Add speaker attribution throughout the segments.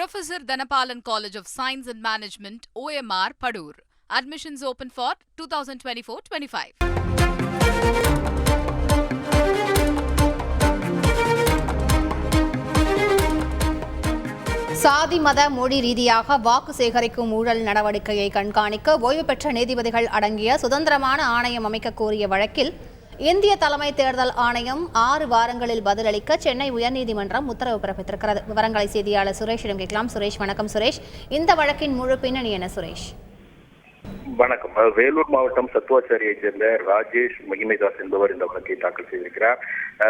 Speaker 1: Professor Dhanapalan College of Science and Management, OMR, Padur. Admissions open for 2024-25.
Speaker 2: சாதி மத மொழி ரீதியாக வாக்கு சேகரிக்கும் ஊழல் நடவடிக்கையை கண்காணிக்க ஓய்வு பெற்ற நீதிபதிகள் அடங்கிய சுதந்திரமான ஆணையம் அமைக்க கோரிய வழக்கில் இந்திய தலைமை தேர்தல் ஆணையம் 6 வாரங்களில் பதிலளிக்க சென்னை உயர்நீதிமன்றம் உத்தரவு பிறப்பித்திருக்கிறது. விவரங்களை செய்தியாளர் சுரேஷிடம் கேட்கலாம். சுரேஷ், வணக்கம். சுரேஷ், இந்த வழக்கின் முழு பின்னணி என்ன? சுரேஷ்,
Speaker 3: வணக்கம். வேலூர் மாவட்டம் சத்துவாச்சாரியைச் சேர்ந்த ராஜேஷ் மகிமைதாஸ் என்பவர் இந்த வழக்கை தாக்கல் செய்திருக்கிறார்.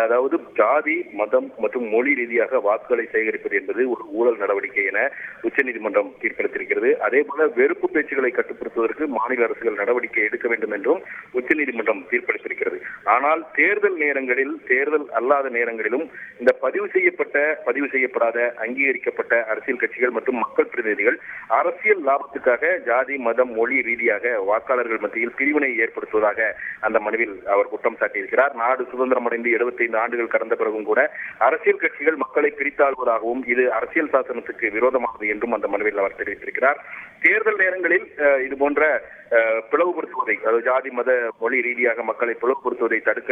Speaker 3: அதாவது ஜாதி, மதம் மற்றும் மொழி ரீதியாக வாக்குகளை சேகரிப்பது என்பது ஒரு ஊழல் நடவடிக்கை என உச்சநீதிமன்றம் தீர்ப்பளித்திருக்கிறது. அதே போல வெறுப்பு பேச்சுகளை கட்டுப்படுத்துவதற்கு மாநில அரசுகள் நடவடிக்கை எடுக்க வேண்டும் என்றும் உச்சநீதிமன்றம் தீர்ப்பளித்திருக்கிறது. ஆனால் தேர்தல் நேரங்களில், தேர்தல் அல்லாத நேரங்களிலும் இந்த பதிவு செய்யப்படாத அங்கீகரிக்கப்பட்ட அரசியல் கட்சிகள் மற்றும் மக்கள் பிரதிநிதிகள் அரசியல் லாபத்துக்காக ஜாதி, மதம், மொழி ரீதியாக வாக்காளர்கள் மத்தியில் பிரிவினை ஏற்படுத்துவதாக அந்த மனுவில் அவர் குற்றம் சாட்டியிருக்கிறார். நாடு சுதந்திரம் அடைந்து 75 ஆண்டுகள் கடந்த பிறகும் கூட அரசியல் கட்சிகள் மக்களை பிரித்தாள்வதாகவும் இது அரசியல் சாசனத்துக்கு விரோதமானது என்றும் அந்த மனுவில் அவர் தெரிவித்திருக்கிறார். தேர்தல் நேரங்களில் இது போன்ற பிளவுபடுத்துவதை, அதாவது ஜாதி, மத, மொழி ரீதியாக மக்களை பிளவுபடுத்துவதை தடுக்க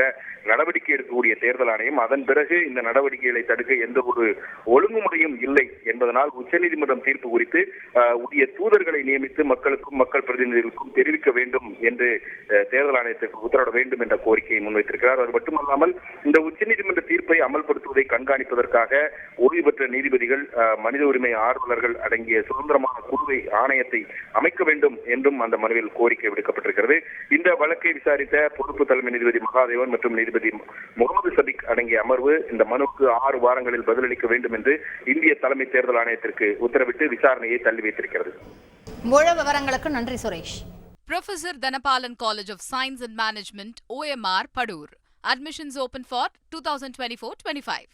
Speaker 3: நடவடிக்கை எடுக்கக்கூடிய தேர்தல் ஆணையம் அதன் பிறகு இந்த நடவடிக்கைகளை தடுக்க எந்த ஒரு ஒழுங்குமுறையும் இல்லை என்பதனால் உச்சநீதிமன்றம் தீர்ப்பு குறித்து உரிய தூதர்களை நியமித்து மக்களுக்கும் மக்கள் பிரதிநிதிகளுக்கும் தெரிவிக்க வேண்டும் என்று தேர்தல் ஆணையத்திற்கு உத்தரவிட வேண்டும் என்ற கோரிக்கையை முன்வைத்திருக்கிறார். அது மட்டுமல்லாமல் இந்த உச்சநீதிமன்ற தீர்ப்பை அமல்படுத்துவதை கண்காணிப்பதற்காக ஓய்வு பெற்ற நீதிபதிகள், மனித உரிமை ஆர்வலர்கள் அடங்கிய சுதந்திரமான குழுவை, ஆணையத்தை அமைக்க வேண்டும் என்றும் அந்த மனுவில் கோரிக்கை விடுக்கப்பட்டிருக்கிறது. இந்த வழக்கை விசாரித்த பொறுப்பு தலைமை நீதிபதி மகாதேவன் மற்றும் நீதிபதி முகமது சபிக் அடங்கிய அமர்வு இந்த மனுவுக்கு 6 வாரங்களில் பதிலளிக்க வேண்டும் என்று இந்திய தலைமை தேர்தல் ஆணையத்திற்கு உத்தரவிட்டு விசாரணையை தள்ளி வைத்திருக்கிறது.
Speaker 2: முழு விவரங்களுக்கு நன்றி Suresh.
Speaker 1: Professor Dhanapalan College of Science and Management, OMR, Padur. Admissions open for 2024-25.